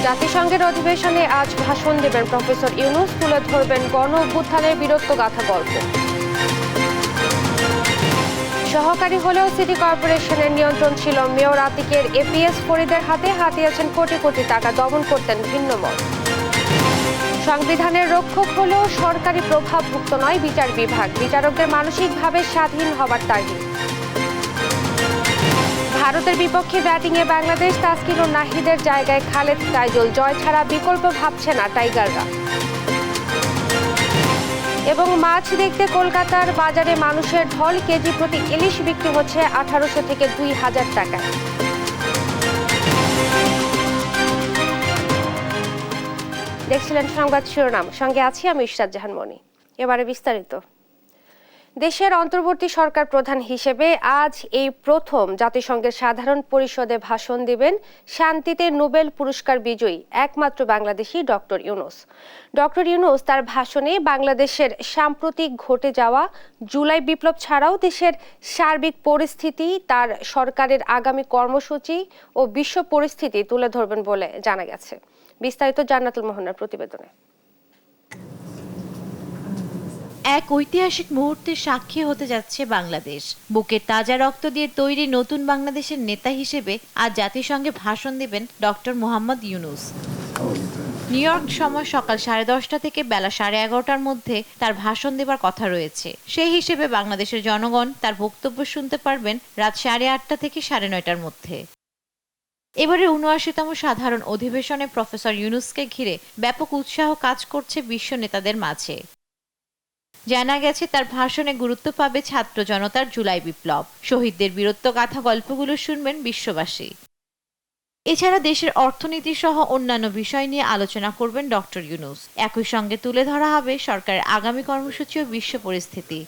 জাতিসংঘের অধিবেশনে আজ ভাষণ দেবেন প্রফেসর ইউনূস, তুলে ধরবেন গণ অভ্যুত্থানের বীরত্বগাথা গল্প। সহকারী হলেও সিটি কর্পোরেশনের নিয়ন্ত্রণ ছিল মেয়র আতিকের। এপিএস ফরিদের হাতে হাতিয়েছেন কোটি কোটি টাকা, দমন করতেন ভিন্ন মত। সংবিধানের রক্ষক হলেও সরকারি প্রভাবভুক্ত নয় বিচার বিভাগ, বিচারকদের মানসিকভাবে স্বাধীন হবার তাগিদ। ভারতের বিপক্ষে ব্যাটিংয়ে বাংলাদেশ, তাসকিনুর নাহিদের জায়গায় খালেদ তাইজুল। জয় ছাড়া বিকল্প ভাবছে না টাইগাররা। এবং মাছ দেখতে কলকাতার বাজারে মানুষের ঢল, কেজি প্রতি ইলিশ বিক্রি হচ্ছে 1800 থেকে 2000 টাকায়। দেখছিলেন সংবাদ শিরোনাম, সঙ্গে আছি আমি ইশরাত জাহান মনি। এবারে বিস্তারিত। দেশের অন্তর্বর্তী সরকার প্রধান হিসেবে আজ এই প্রথম জাতিসংঘের সাধারণ পরিষদে ভাষণ দিবেন শান্তিতে নোবেল পুরস্কার বিজয়ী একমাত্র বাংলাদেশি ডক্টর ইউনূস। ডক্টর ইউনূস তার ভাষণে বাংলাদেশের সাম্প্রতিক ঘটে যাওয়া জুলাই বিপ্লব ছাড়াও দেশের সার্বিক পরিস্থিতি, তার সরকারের আগামী কর্মসূচি ও বিশ্ব পরিস্থিতি তুলে ধরবেন বলে জানা গেছে। বিস্তারিত জান্নাতুল মোহনার প্রতিবেদনে। এক ঐতিহাসিক মুহূর্তের সাক্ষী হতে যাচ্ছে বাংলাদেশ। বুকের তাজা রক্ত দিয়ে তৈরি নতুন বাংলাদেশের নেতা হিসেবে আজ জাতিসংঘে ভাষণ দেবেন doctor Mohammad Yunus. New York সময় সকাল 10:30 থেকে বেলা 11:30টার মধ্যে তার ভাষণ দেবার কথা রয়েছে। সেই হিসেবে বাংলাদেশের জনগণ তার বক্তব্য শুনতে পারবেন রাত 8:30 থেকে 9:30টার মধ্যে। এবারে ৭৯তম সাধারণ অধিবেশনে প্রফেসর ইউনূসকে ঘিরে ব্যাপক উৎসাহ কাজ করছে বিশ্ব নেতাদের মাঝে। জানা গেছে তার ভাষণে গুরুত্ব পাবে ছাত্র জনতার জুলাই বিপ্লব, শহীদদের বীরত্বগাথা গল্পগুলো শুনবেন বিশ্ববাসী। এছাড়া দেশের অর্থনীতি সহ অন্যান্য বিষয় নিয়ে আলোচনা করবেন ডক্টর ইউনূস। একই সঙ্গে তুলে ধরা হবে সরকারের আগামী কর্মসূচি ও বিশ্ব পরিস্থিতি।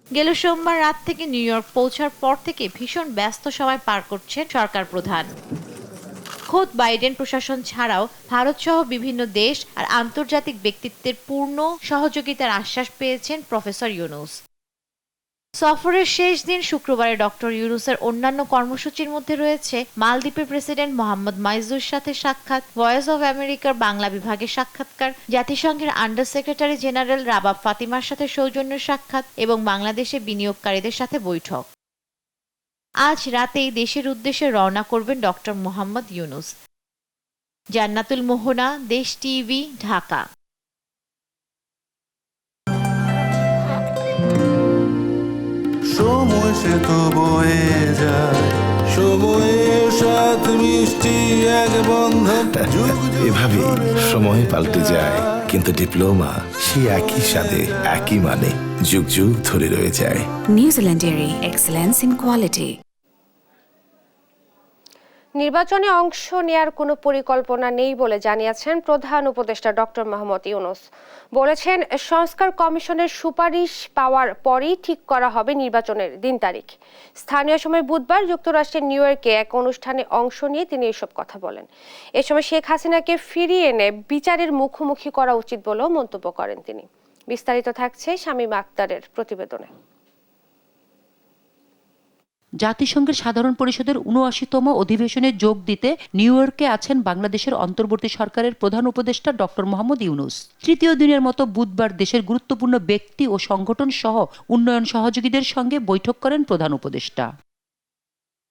গেল সোমবার রাত থেকে নিউ ইয়র্ক পৌঁছার পর থেকে ভীষণ ব্যস্ত সময় পার করছেন সরকার প্রধান। খোদ বাইডেন প্রশাসন ছাড়াও ভারত সহ বিভিন্ন দেশ আর আন্তর্জাতিক ব্যক্তিত্বের পূর্ণ সহযোগিতার আশ্বাস পেয়েছেন প্রফেসর ইউনূস। সফরের শেষ দিন শুক্রবারে ডক্টর ইউনূসের অন্যান্য কর্মসূচির মধ্যে রয়েছে মালদ্বীপের প্রেসিডেন্ট মোহাম্মদ মাইজুর সাথে সাক্ষাৎ, ভয়েস অব আমেরিকার বাংলা বিভাগের সাক্ষাৎকার, জাতিসংঘের আন্ডার সেক্রেটারি জেনারেল রাবাব ফাতিমার সাথে সৌজন্য সাক্ষাৎ এবং বাংলাদেশে বিনিয়োগকারীদের সাথে বৈঠক। আজ রাতেই দেশের উদ্দেশ্যে রওনা করবেন ডক্টর মোহাম্মদ ইউনূস। জান্নাতুল মোহনা, দেশ টিভি, ঢাকা। সময় সে তো বয়ে যায়, সময়ের সাথে মিষ্টি এক বন্ধন। এভাবে সময় পাল্টে যায়, কিন্তু ডিপ্লোমা সে একই সাথে একই মানে যুগ যুগ ধরে রয়ে যায়। New Zealand dairy, excellence in quality. নির্বাচনে অংশ নেয়ার কোনো পরিকল্পনা নেই বলে জানিয়েছেন প্রধান উপদেষ্টা ডক্টর মোহাম্মদ ইউনূস। বলেছেন, সংস্কার কমিশনের সুপারিশ পাওয়ার পরই ঠিক করা হবে নির্বাচনের দিন তারিখ। স্থানীয় সময় বুধবার যুক্তরাষ্ট্রের নিউ ইয়র্কে এক অনুষ্ঠানে অংশ নিয়ে তিনি এসব কথা বলেন। এ সময় শেখ হাসিনাকে ফিরিয়ে এনে বিচারের মুখোমুখি করা উচিত বলেও মন্তব্য করেন তিনি। বিস্তারিত থাকছে শামীম আক্তারের প্রতিবেদনে। জাতিসংঘের সাধারণ পরিষদের ৭৯তম অধিবেশনে যোগ দিতে নিউ ইয়র্কে আছেন বাংলাদেশের অন্তর্বর্তী সরকারের প্রধান উপদেষ্টা ডক্টর মোহাম্মদ ইউনূস। তৃতীয় দিনের মতো বুধবার দেশের গুরুত্বপূর্ণ ব্যক্তি ও সংগঠন সহ উন্নয়ন সহযোগীদের সঙ্গে বৈঠক করেন প্রধান উপদেষ্টা।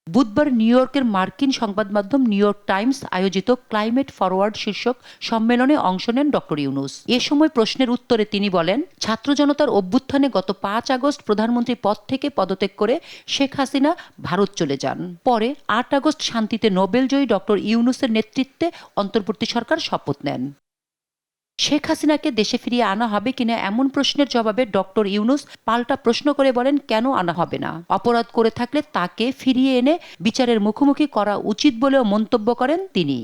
বুধবার নিউ ইয়র্কের মার্কিন সংবাদ মাধ্যম নিউ ইয়র্ক টাইমস আয়োজিত ক্লাইমেট ফরওয়ার্ড শীর্ষক সম্মেলনে অংশ নেন ডক্টর ইউনূস। এ সময় প্রশ্নের উত্তরে তিনি বলেন, ছাত্র জনতার অভ্যুত্থানে গত ৫ আগস্ট প্রধানমন্ত্রী পদ থেকে পদত্যাগ করে শেখ হাসিনা ভারত চলে যান। পরে ৮ আগস্ট শান্তিতে নোবেলজয়ী ডক্টর ইউনূসের নেতৃত্বে অন্তর্বর্তী সরকার শপথ নেন। শেখ হাসিনাকে দেশে ফিরিয়ে আনা হবে কিনা এমন প্রশ্নের জবাবে ডক্টর ইউনূস পাল্টা প্রশ্ন করে বলেন, কেন আনা হবে না? অপরাধ করে থাকলে তাকে ফিরিয়ে এনে বিচারের মুখোমুখি করা উচিত বলেও মন্তব্য করেন তিনি।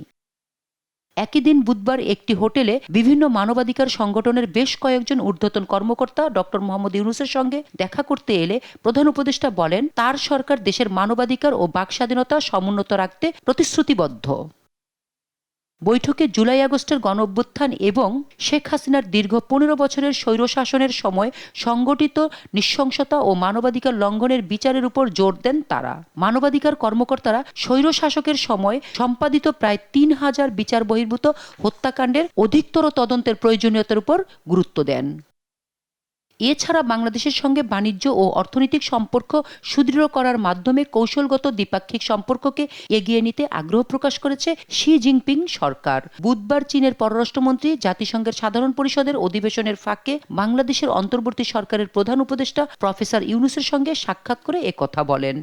একই দিন বুধবার একটি হোটেলে বিভিন্ন মানবাধিকার সংগঠনের বেশ কয়েকজন ঊর্ধ্বতন কর্মকর্তা ডক্টর মোহাম্মদ ইউনূসের সঙ্গে দেখা করতে এলে প্রধান উপদেষ্টা বলেন, তার সরকার দেশের মানবাধিকার ও বাক স্বাধীনতা সমুন্নত রাখতে প্রতিশ্রুতিবদ্ধ। বৈঠকে জুলাই আগস্টের গণঅভ্যুত্থান এবং শেখ হাসিনার দীর্ঘ 15 বছরের স্বৈরশাসনের সময় সংগঠিত নৃশংসতা ও মানবাধিকার লঙ্ঘনের বিচারের উপর জোর দেন তারা। মানবাধিকার কর্মকর্তারা স্বৈরশাসকের সময় সম্পাদিত প্রায় 3000 বিচার বহির্ভূত হত্যাকাণ্ডের অধিকতর তদন্তের প্রয়োজনীয়তার উপর গুরুত্ব দেন। এছাড়া বাংলাদেশের সঙ্গে বাণিজ্য ও অর্থনৈতিক সম্পর্ক সুদৃঢ় করার মাধ্যমে কৌশলগত দ্বিপাক্ষিক সম্পর্ককে এগিয়ে নিতে আগ্রহ প্রকাশ করেছে শি জিনপিং সরকার। বুধবার চীনের পররাষ্ট্রমন্ত্রী জাতিসংঘের সাধারণ পরিষদের অধিবেশনের ফাঁকে বাংলাদেশের অন্তর্বর্তী সরকারের প্রধান উপদেষ্টা প্রফেসর ইউনূসের সঙ্গে সাক্ষাৎ করে একথা বলেন।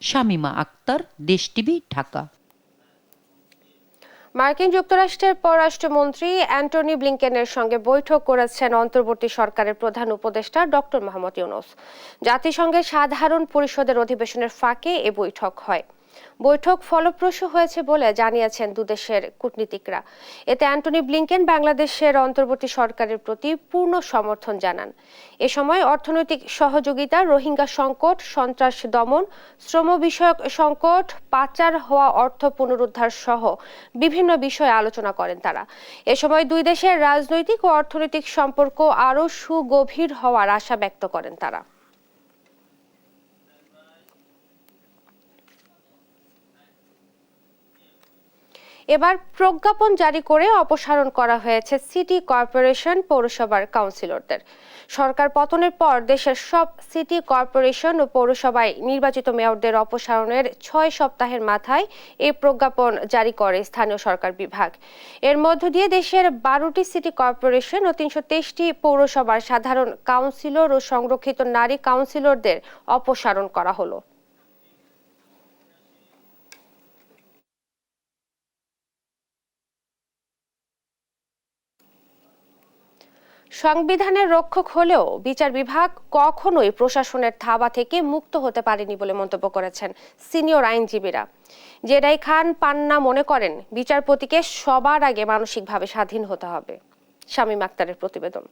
শামীমা আক্তার, দেশ টিভি, ঢাকা। মার্কিন যুক্তরাষ্ট্রের পররাষ্ট্রমন্ত্রী অ্যান্টনি ব্লিংকেনের সঙ্গে বৈঠক করেছেন অন্তর্বর্তী সরকারের প্রধান উপদেষ্টা ডক্টর মোহাম্মদ ইউনূস। জাতিসংঘের সাধারণ পরিষদের অধিবেশনের ফাঁকে এ বৈঠক হয়। বৈঠক ফলপ্রসূ হয়েছে বলে জানিয়েছেন দুদেশের কূটনীতিকরা। এতে অ্যান্টনি ব্লিংকেন বাংলাদেশের অন্তর্বর্তী সরকারের প্রতি পূর্ণ সমর্থন জানান। এ সময় অর্থনৈতিক সহযোগিতা, রোহিঙ্গা সংকট, সন্ত্রাস দমন, শ্রম বিষয়ক সংকট, পাচার হওয়া অর্থ পুনরুদ্ধার সহ বিভিন্ন বিষয়ে আলোচনা করেন তারা। এ সময় দুই দেশের রাজনৈতিক ও অর্থনৈতিক সম্পর্ক আরও সুগভীর হওয়ার আশা ব্যক্ত করেন তারা। এবার প্রজ্ঞাপন জারি করে অপসারণ করা হয়েছে সিটি কর্পোরেশন, পৌরসভার কাউন্সিলরদের। সরকার পতনের পর দেশের সব সিটি কর্পোরেশন ও পৌরসভায় নির্বাচিত মেয়রদের অপসারণের 6 সপ্তাহের মাথায় এই প্রজ্ঞাপন জারি করে স্থানীয় সরকার বিভাগ। এর মধ্য দিয়ে দেশের 12টি সিটি কর্পোরেশন ও 323টি পৌরসভার সাধারণ কাউন্সিলর ও সংরক্ষিত নারী কাউন্সিলরদের অপসারণ করা হলো। সংবিধানের রক্ষক হলেও বিচার বিভাগ কখনোই প্রশাসনের থাবা থেকে মুক্ত হতে পারেনি বলে মন্তব্য করেছেন সিনিয়র আইনজীবীরা। জেডাই খান পান্না মনে করেন, বিচারপতিকে সবার আগে মানসিকভাবে স্বাধীন হতে হবে। শামীম আক্তারের প্রতিবেদন।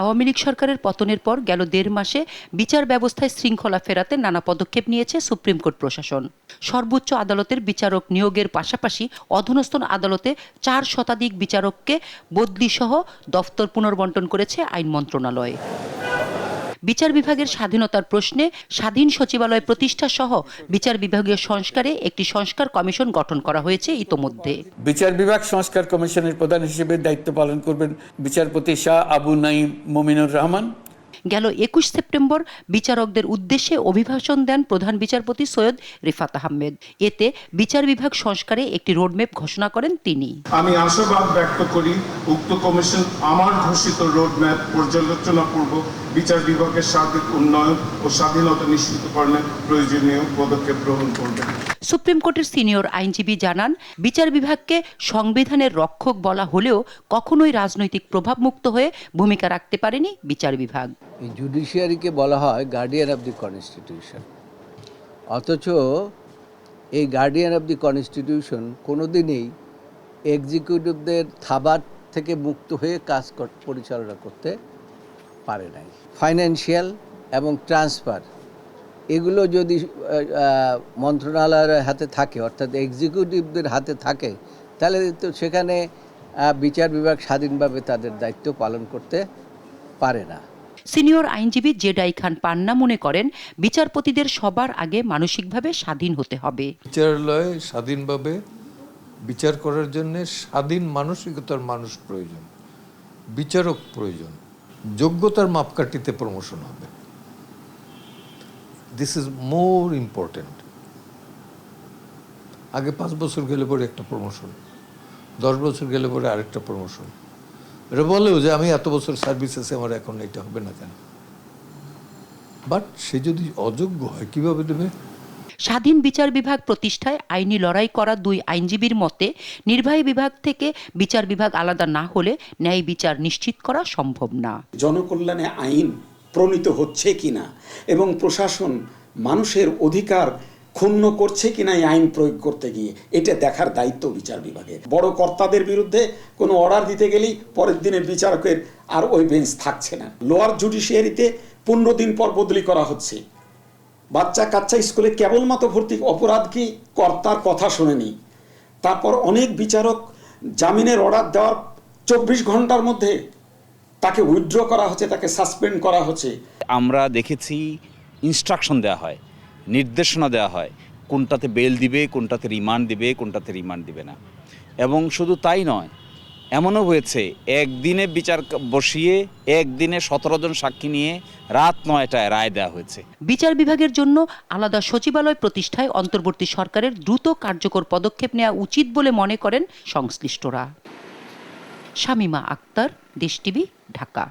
আওয়ামী লীগ সরকারের পতনের পর গেল 1.5 মাসে বিচার ব্যবস্থায় শৃঙ্খলা ফেরাতে নানা পদক্ষেপ নিয়েছে সুপ্রিম কোর্ট প্রশাসন। সর্বোচ্চ আদালতের বিচারক নিয়োগের পাশাপাশি অধস্তন আদালতে 4 শতাধিক বিচারককে বদলি সহ দফতর পুনর্বণ্টন করেছে আইন মন্ত্রণালয়। বিচার বিভাগের স্বাধীনতার প্রশ্নে স্বাধীন সচিবালয় প্রতিষ্ঠা সহ বিচার বিভাগীয় সংস্কারে একটি সংস্কার কমিশন গঠন করা হয়েছে ইতোমধ্যে। বিচার বিভাগ সংস্কার কমিশনের প্রধান হিসেবে দায়িত্ব পালন করবেন বিচারপতি শাহ আবু নাঈম মুমিনুর রহমান। গেল 21 সেপ্টেম্বর বিচারকদের উদ্দেশ্যে অভিভাষণ দেন প্রধান বিচারপতি সৈয়দ রিফাত আহমেদ। এতে বিচার বিভাগ সংস্কারে একটি রোডম্যাপ ঘোষণা করেন তিনি। আমি আশাবাদ ব্যক্ত করি, উক্ত কমিশন আমার ঘোষিত রোডম্যাপ পর্যালোচনাপূর্বক বিচার বিভাগের সার্বিক উন্নয়ন ও স্বাধীনতা নিশ্চিতকরণে প্রয়োজনীয় পদক্ষেপ গ্রহণ করবে। সুপ্রিম কোর্টের সিনিয়র আইনজীবী জানান, বিচার বিভাগকে সংবিধানের রক্ষক বলা হলেও কখনোই রাজনৈতিক প্রভাব মুক্ত হয়ে ভূমিকা রাখতে পারেনি বিচার বিভাগ। এই জুডিশিয়ারিকে বলা হয় গার্ডিয়ান অফ দি কনস্টিটিউশন, অথচ এই গার্ডিয়ান অফ দি কনস্টিটিউশন কোনোদিনই এক্সিকিউটিভদের থাবার থেকে মুক্ত হয়ে কাজ পরিচালনা করতে পারে নাই। ফাইন্যান্সিয়াল এবং ট্রান্সফার এগুলো যদি মন্ত্রণালয়ের হাতে থাকে, অর্থাৎ এক্সিকিউটিভদের হাতে থাকে, তাহলে তো সেখানে বিচার বিভাগ স্বাধীনভাবে তাদের দায়িত্ব পালন করতে পারে না। সিনিয়র আইনজীবী জেডাই খান পান্না মনে করেন, বিচারপতিদের সবার আগে মানসিকভাবে স্বাধীন হতে হবে। বিচারালয়ে স্বাধীনভাবে বিচার করার জন্য স্বাধীন মানসিকতার মানুষ প্রয়োজন, বিচারক প্রয়োজন, যোগ্যতার মাপকাঠিতে প্রমোশন হবে। This is more important. আগে 5 বছর গেলে পরে একটা প্রমোশন, 10 বছর গেলে পরে আরেকটা প্রমোশন। এটা বলেও যে আমি এত বছর সার্ভিস আছে, আমার এখন এটা হবে না কেন? বাট সে যদি অযোগ্য হয় কিভাবে দেবে? স্বাধীন বিচার বিভাগ প্রতিষ্ঠায় আইনি লড়াই করা 2 আইনজীবীর মতে, নির্বাহী বিভাগ থেকে বিচার বিভাগ আলাদা না হলে ন্যায় বিচার নিশ্চিত করা সম্ভব না। জনকল্যাণে আইন প্রণীত হচ্ছে কিনা এবং প্রশাসন মানুষের অধিকার ক্ষুণ্ণ করছে কিনা এই আইন প্রয়োগ করতে গিয়ে, এটা দেখার দায়িত্ব বিচার বিভাগের। বড় কর্তাদের বিরুদ্ধে কোনো অর্ডার দিতে গেলেই পরের দিনের বিচারকের আর ওই বেঞ্চ থাকছে না। লোয়ার জুডিশিয়ারিতে 15 দিন পর বদলি করা হচ্ছে। বাচ্চা কাচ্চা স্কুলে কেবলমাত্র ভর্তি, অপরাধ কি কর্তার কথা শুনেনি। তারপর অনেক বিচারক জামিনের অর্ডার দেওয়ার 24 ঘন্টার মধ্যে তাকে উইথড্র করা হচ্ছে, তাকে সাসপেন্ড করা হচ্ছে। আমরা দেখেছি ইনস্ট্রাকশন দেওয়া হয়, নির্দেশনা দেওয়া হয় কোনটাতে বেল দিবে, কোনটাতে রিমান্ড দিবে, কোনটাতে রিমান্ড দিবে না। এবং শুধু তাই নয়, এমনও হয়েছে একদিনে বিচার বসিয়ে একদিনে 17 জন সাক্ষী নিয়ে রাত 9টায় রায় দেওয়া হয়েছে। বিচার বিভাগের জন্য আলাদা সচিবালয় প্রতিষ্ঠায় অন্তর্বর্তী সরকারের দ্রুত কার্যকর পদক্ষেপ নেওয়া উচিত বলে মনে করেন সংশ্লিষ্টরা। শামীমা আক্তার, দেশ টিভি, ঢাকা।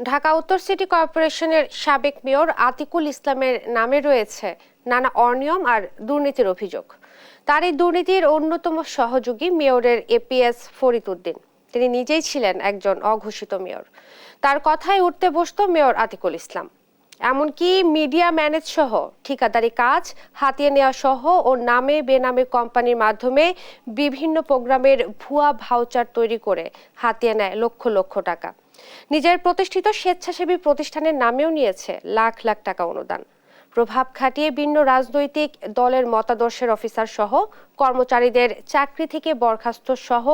ঢাকা উত্তর সিটি কর্পোরেশনের সাবেক মেয়র আতিকুল ইসলামের নামে রয়েছে নানা অনিয়ম আর দুর্নীতির অভিযোগ। তার এই দুর্নীতির অন্যতম সহযোগী মেয়রের এপিএস ফরিদ উদ্দিন। তিনি নিজেই ছিলেন একজন অঘোষিত মেয়র। তার কথায় উঠতে বসত মেয়র আতিকুল ইসলাম। এমনকি মিডিয়া ম্যানেজ সহ ঠিকাদারি কাজ হাতিয়ে নেওয়া সহ ও নামে বেনামে কোম্পানির মাধ্যমে বিভিন্ন প্রোগ্রামের ভুয়া ভাউচার তৈরি করে হাতিয়ে নেয় লক্ষ লক্ষ টাকা। নিজের প্রতিষ্ঠিত স্বেচ্ছাসেবী প্রতিষ্ঠানের নামেও নিয়েছে লাখ লাখ টাকা অনুদান। প্রভাব খাটিয়ে ভিন্ন রাজনৈতিক দলের মতাদর্শের অফিসার সহ কর্মচারীদের চাকরি থেকে বরখাস্ত সহ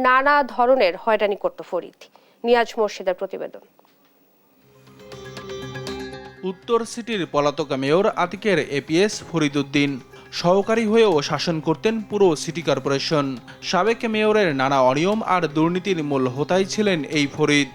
নানা ধরনের হয়রানি করত ফরিদ। নিয়াজ মোর্শেদের প্রতিবেদন। উত্তর সিটির পলাতক মেয়র আতিকের এপিএস ফরিদ উদ্দিন সহকারী হয়েও শাসন করতেন পুরো সিটি কর্পোরেশন। সাবেক মেয়রের নানা অনিয়ম আর দুর্নীতির মূল হোতাই ছিলেন এই ফরিদ।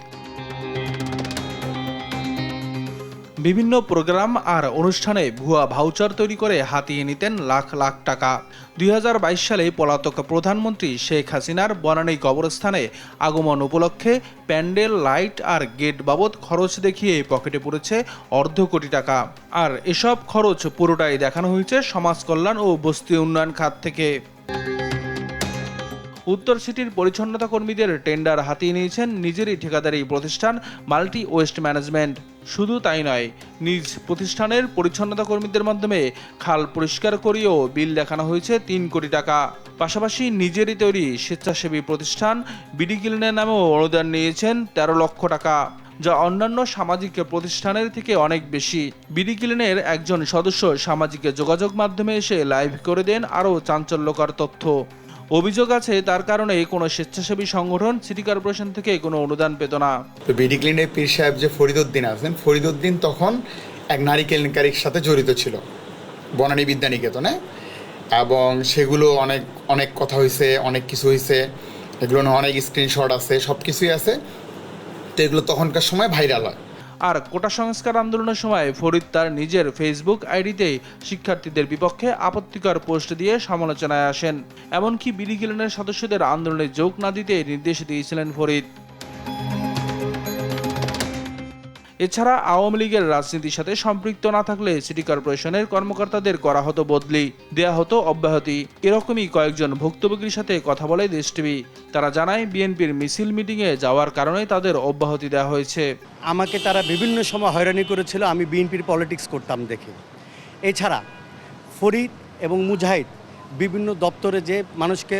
বিভিন্ন প্রোগ্রাম আর অনুষ্ঠানে ভুয়া ভাউচার তৈরি করে হাতিয়ে নিতেন লাখ লাখ টাকা। 2022 সালে পলাতক প্রধানমন্ত্রী শেখ হাসিনার বনানী কবরস্থানে আগমন উপলক্ষে প্যান্ডেল, লাইট আর গেট বাবদ খরচ দেখিয়ে পকেটে পড়েছে $1.5 কোটি টাকা। আর এসব খরচ পুরোটাই দেখানো হয়েছে সমাজ কল্যাণ ও বস্তি উন্নয়ন খাত থেকে। উত্তর সিটির পরিচ্ছন্নতা কর্মীদের টেন্ডার হাতিয়ে নিয়েছেন নিজেরই ঠিকাদারি প্রতিষ্ঠান মাল্টি ওয়েস্ট ম্যানেজমেন্ট। শুধু তাই নয়, নিজ প্রতিষ্ঠানের পরিচ্ছন্নতা কর্মীদের মাধ্যমে খাল পরিষ্কার করিয়েও বিল দেখানো হয়েছে 3 কোটি টাকা। পাশাপাশি নিজেরই তৈরি স্বেচ্ছাসেবী প্রতিষ্ঠান বিডি ক্লিনের নামেও অনুদান নিয়েছেন 13 লক্ষ টাকা, যা অন্যান্য সামাজিক প্রতিষ্ঠানের থেকে অনেক বেশি। বিডি ক্লিনের একজন সদস্য সামাজিক যোগাযোগ মাধ্যমে এসে লাইভ করে দেন আরও চাঞ্চল্যকর তথ্য। অভিযোগ আছে তার কারণে কোনো স্বেচ্ছাসেবী সংগঠন সিটি কর্পোরেশন থেকে কোনো অনুদান পেত না। তো বিডি ক্লিনের পীর সাহেব যে ফরিদ উদ্দিন আছেন, ফরিদ উদ্দিন তখন এক নারী কেলেঙ্কারির সাথে জড়িত ছিল বনানী বিদ্যানিকেতনে, এবং সেগুলো অনেক কথা হয়েছে, অনেক কিছু হয়েছে, এগুলো অনেক স্ক্রিনশট আছে, সব কিছুই আছে। তো এগুলো তখনকার সময় ভাইরাল হয়। আর কোটা সংস্কার আন্দোলনের সময় ফরিদ তার নিজের ফেসবুক আইডিতে শিক্ষার্থীদের বিপক্ষে আপত্তিকর পোস্ট দিয়ে সমালোচনায় আসেন। এমনকি বিডি ক্লিনের সদস্যদের আন্দোলনে যোগ না দিতে নির্দেশ দিয়েছিলেন ফরিদ। এছাড়া আওয়ামী লীগের রাজনীতির সাথে সম্পৃক্ত না থাকলে সিটি কর্পোরেশনের কর্মকর্তাদের করা হতো বদলি, দেয়া হতো অব্যাহতি। এরকমই কয়েকজন ভুক্তভোগীর সাথে কথা বলে দেশ টিভি। তারা জানায় বিএনপির মিছিল মিটিংয়ে যাওয়ার কারণে তাদের অব্যাহতি দেওয়া হয়েছে। আমাকে তারা বিভিন্ন সময় হয়রানি করেছিল, আমি বিএনপির পলিটিক্স করতাম দেখে। এছাড়া ফরিদ এবং মুজাহিদ বিভিন্ন দপ্তরে যে মানুষকে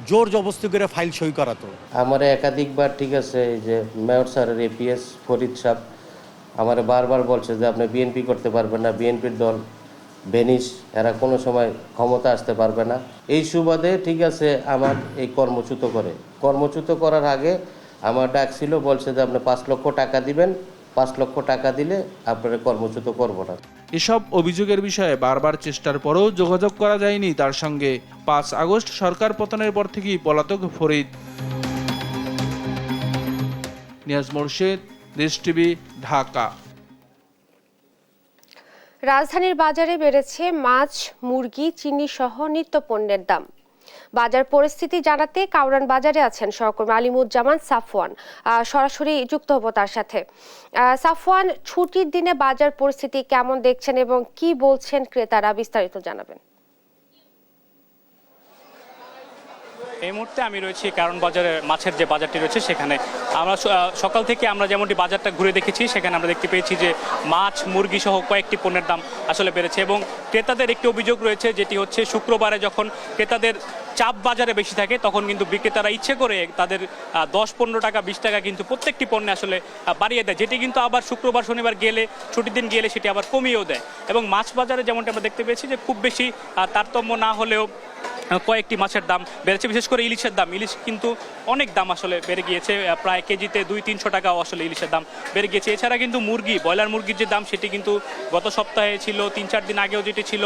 জোর জবরদস্তি করে ফাইল সই করাতো। আমার একাধিকবার, ঠিক আছে, এই যে মেয়র স্যারের এপিএস ফরিদ সাহেব আমার বারবার বলছে যে আপনি বিএনপি করতে পারবেন না, বিএনপির দল বেনিশ, এরা কোনো সময় ক্ষমতা আসতে পারবে না। এই সুবাদে, ঠিক আছে, আমার এই কর্মচ্যুত করার আগে আমার ডাক ছিল, বলছে যে আপনি 5 লক্ষ টাকা দিবেন, 5 লক্ষ টাকা দিলে আপনারা কর্মচ্যুত করবো না। এসব অভিযোগের বিষয়ে বারবার চেষ্টার পরেও যোগাযোগ করা যায়নি তার সঙ্গে। 5 আগস্ট সরকার পতনের পর থেকেই পলাতক ফরিদ। নিয়াজ মোর্শেদ, দেশ টিভি, ঢাকা। রাজধানীর বাজারে বেড়েছে মাছ, মুরগি, চিনি সহ নিত্যপণ্যের দাম। বাজার পরিস্থিতি জানাতে কাউরান বাজারে আছেন সহকর্মী আলিমুজ্জামান সাফওয়ান। সরাসরি যুক্ত হব তার সাথে। সাফওয়ান, ছুটির দিনে বাজার পরিস্থিতি কেমন দেখছেন এবং কি বলছেন ক্রেতারা, বিস্তারিত জানাবেন। এই মুহূর্তে আমি রয়েছি কারণ বাজারে মাছের যে বাজারটি রয়েছে সেখানে আমরা সকাল থেকে আমরা যেমনটি বাজারটা ঘুরে দেখেছি সেখানে আমরা দেখতে পেয়েছি যে মাছ মুরগি সহ কয়েকটি পণ্যের দাম আসলে বেড়েছে এবং ক্রেতাদের একটি অভিযোগ রয়েছে যেটি হচ্ছে শুক্রবারে যখন ক্রেতাদের চাপ বাজারে বেশি থাকে তখন কিন্তু বিক্রেতারা ইচ্ছে করে তাদের 10-15 টাকা 20 টাকা কিন্তু প্রত্যেকটি পণ্যে আসলে বাড়িয়ে দেয়, যেটি কিন্তু আবার শুক্রবার শনিবার গেলে ছুটির দিন গেলে সেটি আবার কমিয়েও দেয়। এবং মাছ বাজারে যেমনটি আমরা দেখতে পেয়েছি যে খুব বেশি তারতম্য না হলেও কয়েকটি মাছের দাম বেড়েছে, বিশেষ করে ইলিশের দাম। ইলিশ কিন্তু অনেক দাম আসলে বেড়ে গিয়েছে, প্রায় কেজিতে 200-300 টাকাও আসলে ইলিশের দাম বেড়ে গিয়েছে। এছাড়া কিন্তু মুরগি, ব্রয়লার মুরগির যে দাম সেটি কিন্তু গত সপ্তাহে ছিল, 3-4 দিন আগেও যেটি ছিল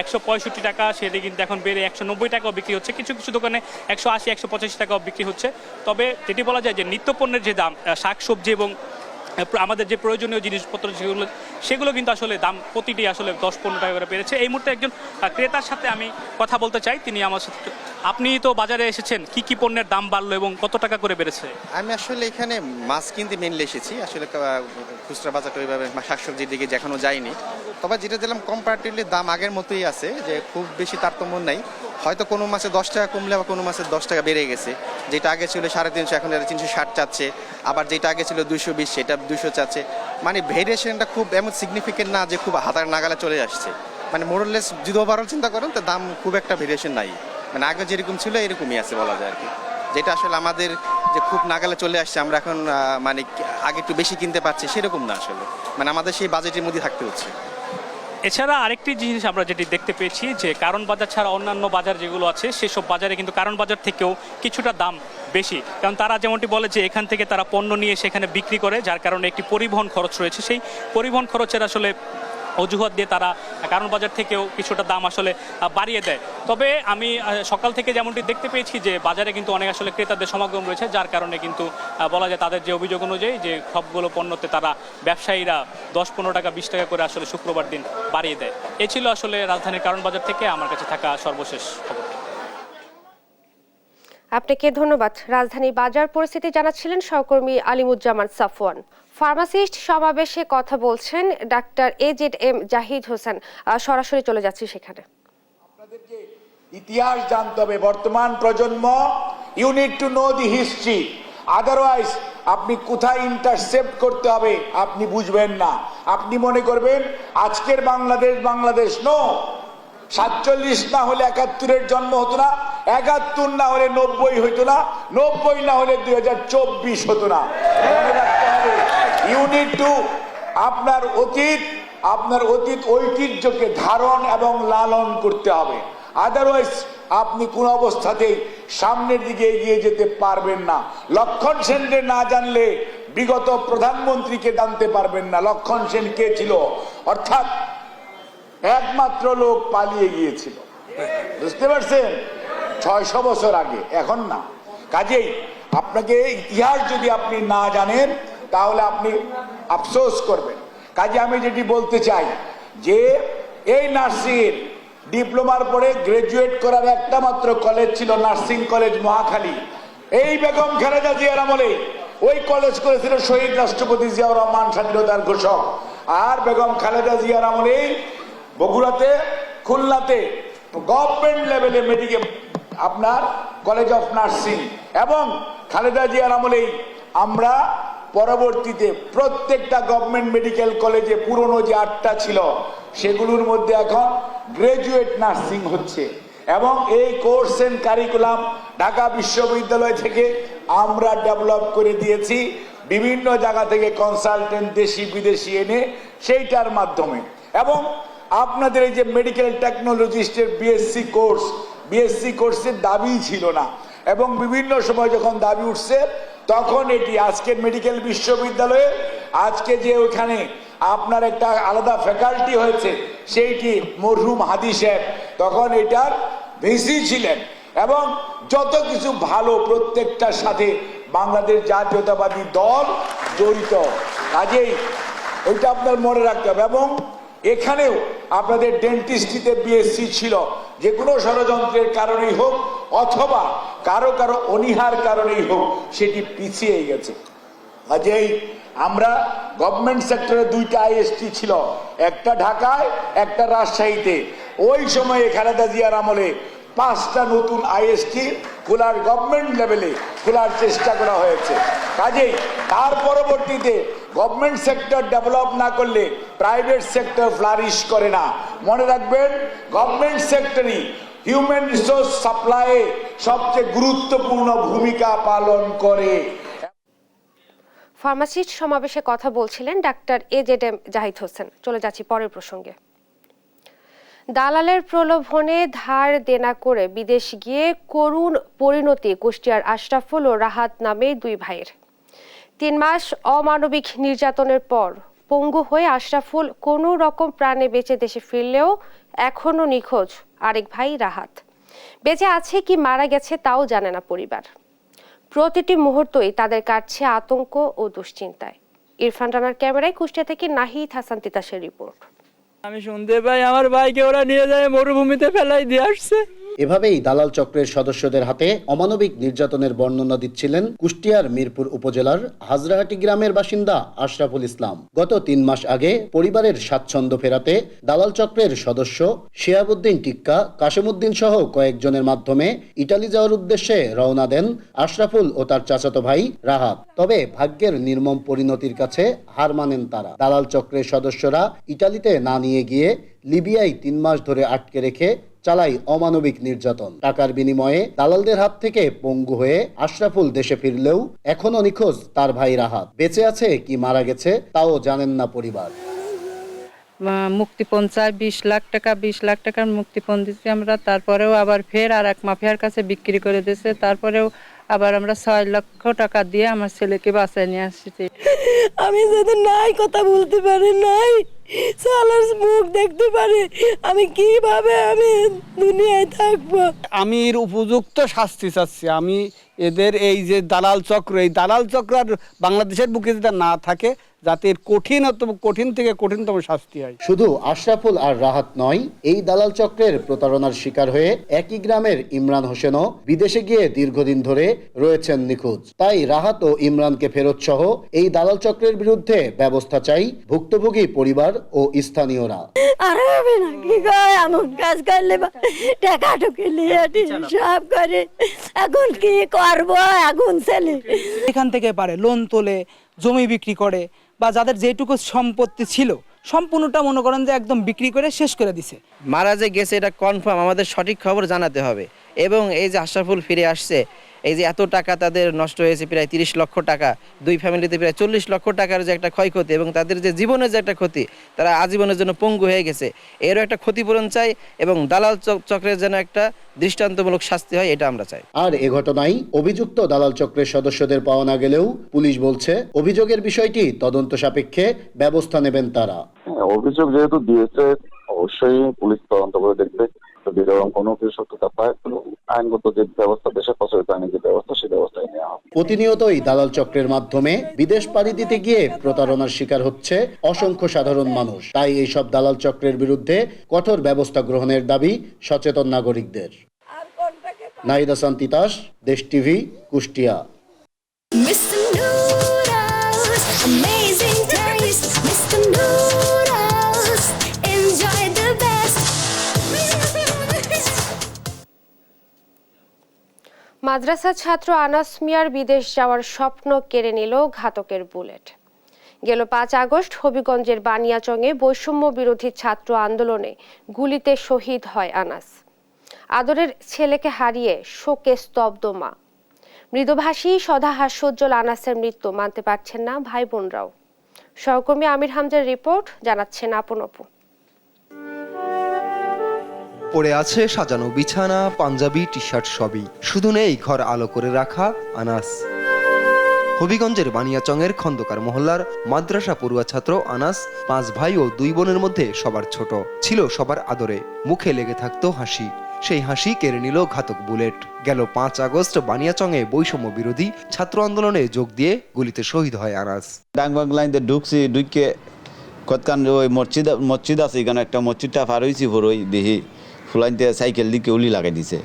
165 টাকা, সেটি কিন্তু এখন বেড়ে 190 টাকাও বিক্রি হচ্ছে। কিছু কিছু দোকানে 180-185 টাকাও বিক্রি হচ্ছে। তবে যেটি বলা যায় যে নিত্যপণ্যের যে দাম, শাকসবজি এবং আমাদের যে প্রয়োজনীয় জিনিসপত্র সেগুলো কিন্তু আসলে দাম প্রতিটি আসলে 10-15 টাকা করে বেড়েছে। এই মুহূর্তে একজন ক্রেতার সাথে আমি কথা বলতে চাই, তিনি আমার সাথে। আপনি তো বাজারে এসেছেন, কি কি পণ্যের দাম বাড়লো এবং কত টাকা করে বেড়েছে? আমি আসলে এখানে মাছ কিনতে মেনলি এসেছি, আসলে খুচরা বাজারটা ওইভাবে শাকসবজির দিকে এখনো যাইনি। তবে যেটা দিলাম কম্পারেটিভলি দাম আগের মতোই আছে, যে খুব বেশি তারতম্য নেই। হয়তো কোনো মাসে 10 টাকা কমলে আবার কোনো মাসে 10 টাকা বেড়ে গেছে। যেটা আগে ছিল 350, এখন 360 চাচ্ছে। আবার যেটা আগে ছিল 220 সেটা 200 চাচ্ছে। মানে ভেরিয়েশনটা খুব এমন সিগনিফিকেন্ট না যে খুব হাতার নাগালে চলে আসছে। মানে মোরলেস যদি ওভারঅল চিন্তা করেন তো দাম খুব একটা ভেরিয়েশন নাই, মানে আগে যেরকম ছিল এরকমই আছে বলা যায় আর কি। যেটা আসলে আমাদের যে খুব নাগালে চলে আসছে, আমরা এখন মানে আগে একটু বেশি কিনতে পারছি সেরকম না আসলে, মানে আমাদের সেই বাজেটের মধ্যে থাকতে হচ্ছে। এছাড়া আরেকটি জিনিস আমরা যেটি দেখতে পেয়েছি যে কারণ বাজার ছাড়া অন্যান্য বাজার যেগুলো আছে সেসব বাজারে কিন্তু কারণ বাজার থেকেও কিছুটা দাম বেশি, কারণ তারা যেমনটি বলে যে এখান থেকে তারা পণ্য নিয়ে সেখানে বিক্রি করে, যার কারণে একটি পরিবহন খরচ রয়েছে। সেই পরিবহন খরচের আসলে অজুহাত দিয়ে তারা কারণ বাজার থেকেও কিছুটা দাম আসলে বাড়িয়ে দেয়। তবে আমি সকাল থেকে যেমনটি দেখতে পেয়েছি যে বাজারে কিন্তু অনেক আসলে ক্রেতাদের সমাগম রয়েছে, যার কারণে কিন্তু বলা যায় তাদের যে অভিযোগ অনুযায়ী যে সবগুলো পণ্যতে তারা ব্যবসায়ীরা 10-15 টাকা 20 টাকা করে আসলে শুক্রবার দিন বাড়িয়ে দেয়। এ ছিল আসলে রাজধানীর কারণ বাজার থেকে আমার কাছে থাকা সর্বশেষ খবর। আপনাকে ধন্যবাদ। রাজধানীর বাজার পরিস্থিতি জানাচ্ছিলেন সহকর্মী আলিমুজ্জামান সাফওয়ান। ফার্মাসিস্ট সমাবেশে কথা বলছেন ডাক্তার AZM জাহিদ হোসেন। সরাসরি চলে যাচ্ছি সেখানে। আপনাদেরকে ইতিহাস জানতে হবে, বর্তমান প্রজন্ম, you need to know the history, otherwise আপনি কোথায় ইন্টারসেপ্ট করতে হবে আপনি বুঝবেন না। আপনি মনে করবেন আজকের বাংলাদেশ বাংলাদেশ। নো, 47 না হলে 71-এর জন্ম হতো না, 71 না হলে 90 হতো না, 90 না হলে 2024 হতো না। মনে রাখতে হবে, ইউ নিড টু আপনার অতীত ঐতিহ্যকে ধারণ এবং লালন করতে হবে। আদারওয়াইজ আপনি কোন অবস্থাতেই সামনের দিকে এগিয়ে যেতে পারবেন না। লক্ষণ সেনকে না জানলে বিগত প্রধানমন্ত্রীকে জানতে পারবেন না। লক্ষণ সেন কে ছিল? অর্থাৎ একমাত্র লোক পালিয়ে গিয়েছিল, বুঝতে পারছেন, 600 বছর আগে, এখন না। কাজেই আপনাকে ইতিহাস যদি আপনি না জানেন তাহলে আপনি আফসোস করবেন। কাজে আমি যেটি বলতে চাই যে এই নার্সিং ডিপ্লোমার পরে গ্রাজুয়েট করার একটা মাত্র কলেজ ছিল, নার্সিং কলেজ মহাখালী। এই বেগম খালেদা জিয়ার আমলে ওই কলেজ করেছিল শহীদ রাষ্ট্রপতি জিয়াউর রহমান, স্বাধীনতার ঘোষক। আর বেগম খালেদা জিয়ার আমলে বগুড়াতে, খুলনাতে গভর্নমেন্ট লেভেলে মেডিকেল আপনার কলেজ অফ নার্সিং, এবং খালেদা জিয়ার আমলেই আমরা পরবর্তীতে প্রত্যেকটা গভর্নমেন্ট মেডিকেল কলেজে পুরনো যে 8টা ছিল সেগুলোর মধ্যে এখন গ্রাজুয়েট নার্সিং হচ্ছে। এবং এই কোর্স এন্ড কারিকুলাম ঢাকা বিশ্ববিদ্যালয় থেকে আমরা ডেভেলপ করে দিয়েছি, বিভিন্ন জায়গা থেকে কনসালটেন্ট দেশি বিদেশি এনে সেইটার মাধ্যমে। এবং আপনাদের এই যে মেডিকেল টেকনোলজিস্টের বিএসসি কোর্সের দাবি ছিল না, এবং বিভিন্ন সময় যখন দাবি উঠছে তখন এটি আজকের মেডিকেল বিশ্ববিদ্যালয়ে আজকে যে ওখানে আপনার একটা আলাদা ফ্যাকাল্টি হয়েছে সেইটি মরহুম হাদি সাহেব তখন এটার ভিসি ছিলেন। এবং যত কিছু ভালো প্রত্যেকটার সাথে বাংলাদেশ জাতীয়তাবাদী দল জড়িত। কাজেই ওইটা আপনার মনে রাখতে হবে। এবং এখানেও আপনাদের ডেন্টিস্ট্রিতে বিএসসি ছিল, যে কোনো ষড়যন্ত্রের কারণেই হোক অথবা কারো কারো অনীহার কারণেই হোক সেটি পিছিয়ে গেছে। কাজেই আমরা গভর্নমেন্ট সেক্টরে 2টা আইএসটি ছিল, একটা ঢাকায় একটা রাজশাহীতে। ওই সময়ে খালেদা জিয়ার আমলে 5টা নতুন আইএসটি খোলার গভর্নমেন্ট লেভেলে খোলার চেষ্টা করা হয়েছে। কাজেই তার পরবর্তীতে গভর্নমেন্ট সেক্টর ডেভেলপ না করলে প্রাইভেট সেক্টর ফ্লারিশ করে না। মনে রাখবেন, গভর্নমেন্ট সেক্টরই হিউম্যান রিসোর্স সাপ্লাইয়ে সবচেয়ে গুরুত্বপূর্ণ ভূমিকা পালন করে। ফার্মাসিস্ট সমাবেশে কথা বলছিলেন ডাক্তার এজেডএম জাহিদ হোসেন। চলে যাচ্ছি পরের প্রসঙ্গে। দালালের প্রলোভনে ধার দেনা করে বিদেশ গিয়ে করুণ পরিণতি কুষ্টিয়ার আশরাফুল ও রাহাত নামে দুই ভাইয়ের। 3 মাস অমানবিক নির্যাতনের পর পঙ্গু হয়ে আশরাফুল কোনো রকম প্রাণে বেঁচে দেশে ফিরলেও এখনো নিখোঁজ আরেক ভাই রাহাত। বেঁচে আছে কি মারা গেছে তাও জানে না পরিবার। প্রতিটি মুহূর্তই তাদের কাটছে আতঙ্ক ও দুশ্চিন্তায়। ইরফান রানার ক্যামেরায় কুষ্টিয়া থেকে নাহিদ হাসান তিতাসের রিপোর্ট। আমি শুনতে পাই আমার ভাইকে ওরা নিয়ে যায় মরুভূমিতে ফেলাই দিয়ে আসছে। এভাবেই দালাল চক্রের সদস্যদের হাতে অমানবিক নির্যাতনের বর্ণনা দিচ্ছিলেন কুষ্টিয়ার মিরপুর উপজেলার হাজরাহাটি গ্রামের বাসিন্দা আশরাফুল ইসলাম। গত 3 মাস আগে পরিবারের স্বাচ্ছন্দ্য ফেরাতে দালাল চক্রের সদস্য শিহাবুদ্দিন টিক্কা, কাশেমউদ্দিন সহ কয়েকজনের মাধ্যমে ইটালি যাওয়ার উদ্দেশ্যে রওনা দেন আশরাফুল ও তার চাচাতো ভাই রাহাত। তবে ভাগ্যের নির্মম পরিণতির কাছে হার মানেন তারা। দালাল চক্রের সদস্যরা ইটালিতে না নিয়ে গিয়ে লিবিয়ায় 3 মাস ধরে আটকে রেখে চালাই অমানবিক নির্যাতন। টাকার বিনিময়ে দালালদের হাত থেকে পঙ্গু হয়ে আশরাফুল দেশে ফিরলেও এখনো নিখোঁজ তার ভাই রাহাত। বেঁচে আছে কি মারা গেছে তাও জানেন না পরিবার। মুক্তিপণ চাই 20 লাখ টাকার মুক্তিপণ দিচ্ছি আমরা। তারপরেও আবার ফের আর এক মাফিয়ার কাছে বিক্রি করে দিয়েছে। তারপরেও আবার আমরা 6 লক্ষ টাকা দিয়ে আমার ছেলেকে বাঁচায় নিয়ে আসছি। আমি যদি নাই কথা বলতে পারি, নাই সালার মুখ দেখতে পারি, আমি কিভাবে আমি দুনিয়ায় থাকবো? আমি এর উপযুক্ত শাস্তি চাচ্ছি। আমি এদের এই যে দালাল চক্র, এই দালাল চক্র আর বাংলাদেশের বুকে যেটা না থাকে, যাতে কঠিন থেকে কঠিনতম শাস্তি হয়। শুধু আশরাফুল আর রাহাত নয়, এই দালাল চক্রের প্রতারণার শিকার হয়ে একই গ্রামের ইমরান হোসেনও বিদেশে গিয়ে দীর্ঘদিন ধরে রয়েছেন নিখোঁজ। তাই রাহাত ও ইমরানকে ফেরত সহ এই দালাল চক্রের বিরুদ্ধে ব্যবস্থা চাই ভুক্তভোগী পরিবার ও স্থানীয়রা। আর হবে না কি কয়, এমন কাজ করলে টাকা ঢুকিলে সব করে, এখন কি করবো? এখন ছেলে এখান থেকে পারে লোন তোলে, জমি বিক্রি করে, বা যাদের যেটুকু সম্পত্তি ছিল সম্পূর্ণটা মনে করেন যে একদম বিক্রি করে শেষ করে দিছে। মারা যে গেছে এটা কনফার্ম, আমাদের সঠিক খবর জানাতে হবে। এবং এই যে আশরাফুল ফিরে আসছে, এই যে এত টাকা তাদের নষ্ট হয়েছে, প্রায় 30 লক্ষ টাকা, দুই ফ্যামিলিতে প্রায় 40 লক্ষ টাকার যে একটা ক্ষয়ক্ষতি, এবং তাদের যে জীবনের যে একটা ক্ষতি, তারা আজীবনের জন্য পঙ্গু হয়ে গেছে, এরও একটা ক্ষতিপূরণ চাই এবং দালাল চক্রের যেন একটা দৃষ্টান্তমূলক শাস্তি হয়, এটা আমরা চাই। আর এ ঘটনায় অভিযুক্ত দালাল চক্রের সদস্যদের পাওয়া না গেলেও পুলিশ বলছে অভিযোগের বিষয়টি তদন্ত সাপেক্ষে ব্যবস্থা নেবেন তারা। অভিযোগ যেহেতু দিয়েছে, অবশ্যই পুলিশ তদন্ত করে দেখবে। যদি কোনো কিছু সত্যতা পায়, আইনগত যে ব্যবস্থা, দেশের প্রচলিত আইনি যে ব্যবস্থা, সেই ব্যবস্থায় নেওয়া হবে। প্রতিনিয়তই দালাল চক্রের মাধ্যমে বিদেশ পাড়ি দিতে গিয়ে প্রতারণার শিকার হচ্ছে অসংখ্য সাধারণ মানুষ। তাই এইসব দালাল চক্রের বিরুদ্ধে কঠোর ব্যবস্থা গ্রহণের দাবি সচেতন নাগরিকদের। নাহিদ হাসান তিতাস, দেশ টিভি, কুষ্টিয়া। মাদ্রাসা ছাত্র আনাস মিয়ার বিদেশ যাওয়ার স্বপ্ন কেড়ে নিল ঘাতকের বুলেট। গেল 5 আগস্ট হবিগঞ্জের বানিয়াচংয়ে বৈষম্য বিরোধী ছাত্র আন্দোলনে গুলিতে শহীদ হয় আনাস। আদরের ছেলেকে হারিয়ে শোকে স্তব্ধ মা। মৃদুভাষী সদা হাস্যোজ্জ্বল আনাসের মৃত্যু মানতে পারছেন না ভাই বোনরাও। সহকর্মী আমির হামজার রিপোর্ট, জানাচ্ছেন আপন আপু। পড়ে আছে সাজানো বিছানা, পাঞ্জাবি, টি শার্ট সবই, শুধু নেই ঘর আলো করে রাখা আনাস। হবিগঞ্জের বানিয়াচংয়ের খন্দকার মহল্লার মাদ্রাসা পড়ুয়া ছাত্র আনাস 5 ভাই ও 2 বোনের মধ্যে সবার ছোট, ছিল সবার আদরে, মুখে লেগে থাকতো হাসি। সেই হাসি কেড়ে নিল ঘাতক বুলেট। গেল 5 আগস্ট বানিয়াচংয়ে বৈষম্য বিরোধী ছাত্র আন্দোলনে যোগ দিয়ে গুলিতে শহীদ হয় আনাস। ডাংবাংলাইতে ঢুকে কতকান ওই মসজিদ আছে, এখানে একটা মসজিদটা পার হয়েছি, ওই দেখি ফুলাইতে সাইকেল দিকে উলি লাগাই দিছে।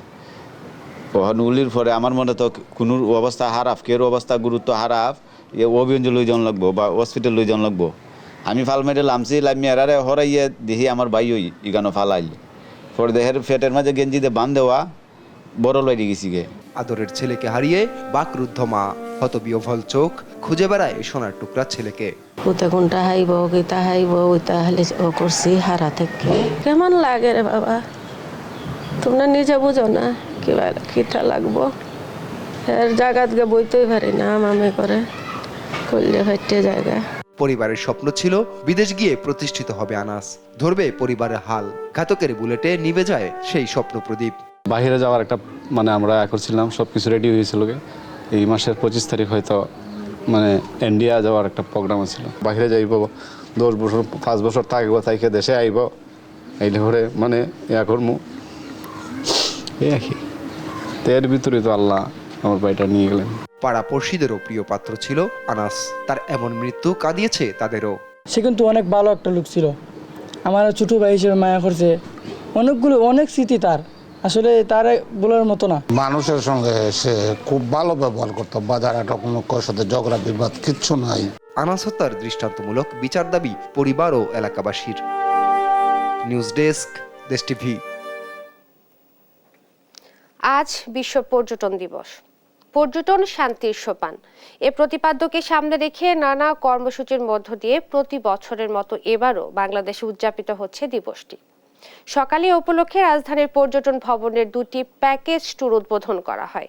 ওখানে উলির পরে আমার মনে তো কোনো অবস্থা হারাফ, কেউ অবস্থা গুরুত্ব হারাফ, অভিযোগ লই যাওয়া লাগবো বা হসপিটাল লই যাওয়া লাগবো। আমি ফাল মেরে লামছি, লামি এরারে হরাইয়ে দেখি আমার ভাই ওই ইগানো ফালাইল। পরে দেহের ফেটের মাঝে গেঞ্জিতে বান দেওয়া বড় লই গেছি গে। আদরের ছেলেকে হারিয়ে বাকরুদ্ধ মা, হতবিহ্বল চোখ খুঁজে বেড়ায় সোনার টুকরা ছেলেকে। কোথা কোনটা হাইব গীতা হাইব ওইটা হলে ও করছি হারা থেকে কেমন লাগে রে বাবা, তোমরা নিজে বুঝো না কিটা লাগবো। এর জায়গাত গে বইতেই পারি না, মামে করে করলে হইতে জায়গা। পরিবারের স্বপ্ন ছিল বিদেশ গিয়ে প্রতিষ্ঠিত হবে আনাস, ধরবে পরিবারের হাল। ঘাতকের বুলেটে নিভে যায় সেই স্বপ্ন প্রদীপ। বাইরে যাওয়ার একটা আমরা করছিলাম, সবকিছু রেডি হয়েছিল। এই মাসের 25 তারিখ হয়তো ইন্ডিয়া যাওয়ার একটা প্রোগ্রাম ছিল। বাইরে যাইব 10 বছর 5 বছর থাকবো, তাইকে দেশে আইব, এইলে ঘরে ইয়া করবো এর ভিতরে তো আল্লাহ আমার বাড়িটা নিয়ে গেলেন। পাড়া পড়শিদেরও প্রিয় পাত্র ছিল আনাস, তার এমন মৃত্যু কাঁদিয়েছে তাদেরও। সে কিন্তু অনেক ভালো একটা লোক ছিল, আমার ছোট ভাই হিসেবে মায়া করছে, অনেক স্মৃতি তার, আসলে তার বলার মতো না। মানুষের সঙ্গে সে খুব ভালো ব্যবহার করতো, বাজারে কোনো সাথে ঝগড়া বিবাদ কিচ্ছু নাই। আনাস হত্যার দৃষ্টান্তমূলক বিচার দাবি পরিবার ও এলাকাবাসীর। নিউজ ডেস্ক, দেশ টিভি। আজ বিশ্ব পর্যটন দিবস। পর্যটন শান্তির সোপান, এ প্রতিপাদ্যকে সামনে রেখে নানা কর্মসূচির মধ্য দিয়ে প্রতি বছরের মতো এবারও বাংলাদেশে উদযাপিত হচ্ছে দিবসটি। সকালে উপলক্ষে রাজধানীর পর্যটন ভবনের 2টি প্যাকেজ ট্যুর উদ্বোধন করা হয়।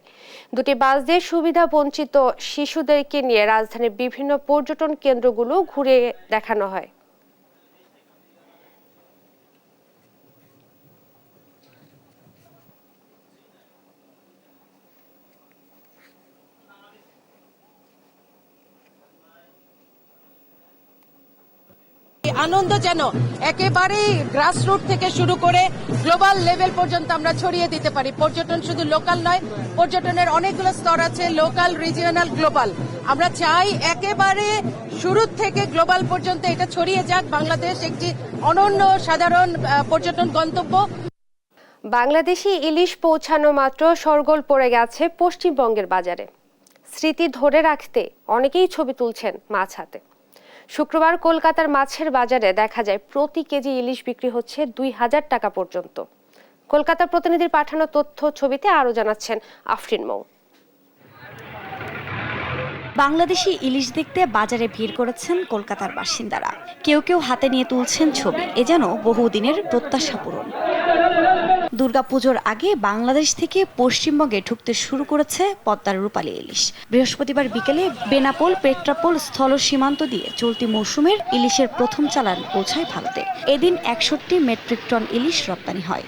2টি বাস দিয়ে সুবিধা বঞ্চিত শিশুদেরকে নিয়ে রাজধানীর বিভিন্ন পর্যটন কেন্দ্রগুলো ঘুরে দেখানো হয়। আনন্দ যেন একেবারে গ্রাসরুট থেকে শুরু করে গ্লোবাল লেভেল পর্যন্ত আমরা ছড়িয়ে দিতে পারি। পর্যটন শুধু লোকাল নয়, পর্যটনের অনেকগুলো স্তর আছে, লোকাল, রিজিওনাল, গ্লোবাল। আমরা চাই একেবারে শুরু থেকে গ্লোবাল পর্যন্ত এটা ছড়িয়ে যাক। বাংলাদেশ একটি অনন্য সাধারণ পর্যটন গন্তব্য। বাংলাদেশি ইলিশ পৌঁছানো মাত্র শোরগোল পড়ে গেছে পশ্চিমবঙ্গের বাজারে। স্মৃতি ধরে রাখতে অনেকেই ছবি তুলছেন মাছ হাতে। শুক্রবার কলকাতার মাছের বাজারে দেখা যায় প্রতি কেজি ইলিশ বিক্রি হচ্ছে 2000 টাকা পর্যন্ত। কলকাতা প্রতিনিধির পাঠানো তথ্য ছবিতে আরো জানাচ্ছেন আফরিন মৌ। বাংলাদেশি ইলিশ দেখতে বাজারে ভিড় করেছেন কলকাতার বাসিন্দারা। কেউ কেউ হাতে নিয়ে তুলছেন ছবি, এ যেন বহুদিনের প্রত্যাশা পূরণ। দুর্গাপুজোর আগে বাংলাদেশ থেকে পশ্চিমবঙ্গে ঢুকতে শুরু করেছে পদ্মার রূপালী ইলিশ। বৃহস্পতিবার বিকেলে বেনাপোল পেট্রাপোল স্থল সীমান্ত দিয়ে চলতি মৌসুমের ইলিশের প্রথম চালান পৌঁছায় ভারতে। এদিন 61 মেট্রিক টন ইলিশ রপ্তানি হয়।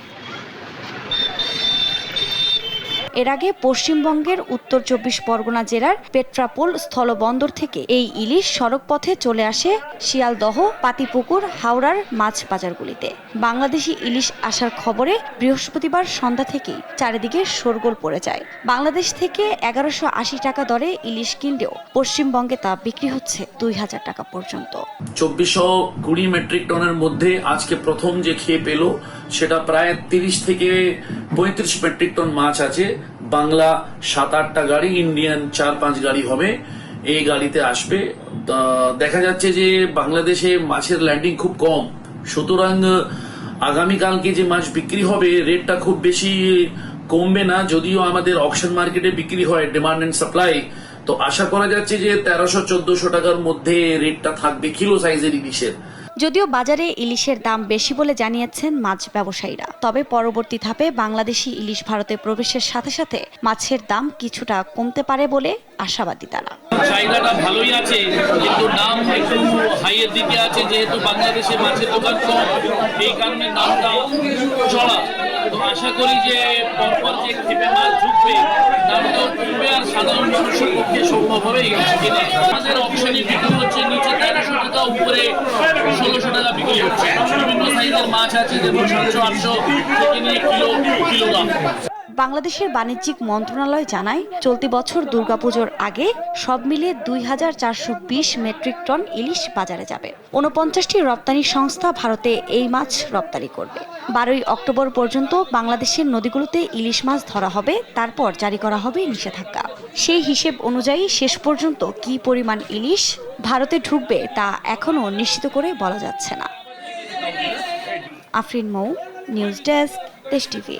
এর আগে পশ্চিমবঙ্গের উত্তর 24 পরগনা জেলার পেট্রাপোল স্থলবন্দর থেকে এই ইলিশ সড়ক পথে চলে আসে শিয়ালদহ, পাতিপুকুর, হাওড়ার মাছ বাজারগুলিতে। বাংলাদেশি ইলিশ আসার খবরে বৃহস্পতিবার সন্ধ্যা থেকেই চারিদিকে শোরগোল পড়ে যায়। বাংলাদেশ থেকে 1180 টাকা দরে ইলিশ কিনলেও পশ্চিমবঙ্গে তা বিক্রি হচ্ছে 2000 টাকা পর্যন্ত। 2420 মেট্রিক টনের মধ্যে আজকে প্রথম যে খেয়ে পেল সেটা প্রায় 30 থেকে 35 মেট্রিক টন মাছ আছে। বাংলা 7-8টা গাড়ি, ইন্ডিয়ান 4-5 গাড়ি হবে, এই গাড়িতে আসবে। দেখা যাচ্ছে যে বাংলাদেশে মাছের ল্যান্ডিং খুব কম, সুতরাং আগামীকালকে যে মাছ বিক্রি হবে রেটটা খুব বেশি কমবে না। যদিও আমাদের অকশন মার্কেটে বিক্রি হয় ডিমান্ড এন্ড সাপ্লাই, তো আশা করা যাচ্ছে যে 1300-1400 টাকার মধ্যে রেটটা থাকবে কিলো সাইজের ইলিশের। যদিও বাজারে ইলিশের দাম বেশি বলে জানিয়েছেন মাছ ব্যবসায়ীরা, তবে পরবর্তী ধাপে বাংলাদেশি ইলিশ ভারতে প্রবেশের সাথে সাথে মাছের দাম কিছুটা কমতে পারে বলে আশাবাদী তারা। চাহিদাটা ভালোই আছে, কিন্তু দাম একটু হাইয়ের দিকে আছে, যেহেতু বাংলাদেশে মাছের দোকান কম, এই কারণে দামটা চড়া। তো আশা করি যে পরপর যে খেপে মাছ ঢুকবে দামটাও কমবে, আর সাধারণ মানুষের পক্ষে সম্ভব হবে ইলিশ কিনে। আমাদের অপশনে বিক্রি হচ্ছে নিচে 1300 টাকা, উপরে 1600 টাকা বিক্রি হচ্ছে। বিভিন্ন সাইজের মাছ আছে, যেমন 700-800 থেকে নিয়ে কিলোগ্রাম। বাংলাদেশের বাণিজ্যিক মন্ত্রণালয় জানায় চলতি বছর দুর্গাপুজোর আগে সব মিলিয়ে 2420 মেট্রিক টন ইলিশ বাজারে যাবে। 49টি রপ্তানি সংস্থা ভারতে এই মাছ রপ্তানি করবে। 12ই অক্টোবর পর্যন্ত বাংলাদেশের নদীগুলোতে ইলিশ মাছ ধরা হবে, তারপর জারি করা হবে নিষেধাজ্ঞা। সেই হিসেব অনুযায়ী শেষ পর্যন্ত কী পরিমাণ ইলিশ ভারতে ঢুকবে তা এখনও নিশ্চিত করে বলা যাচ্ছে না। আফরিন মৌ, নিউজ ডেস্ক, দেশ টিভি।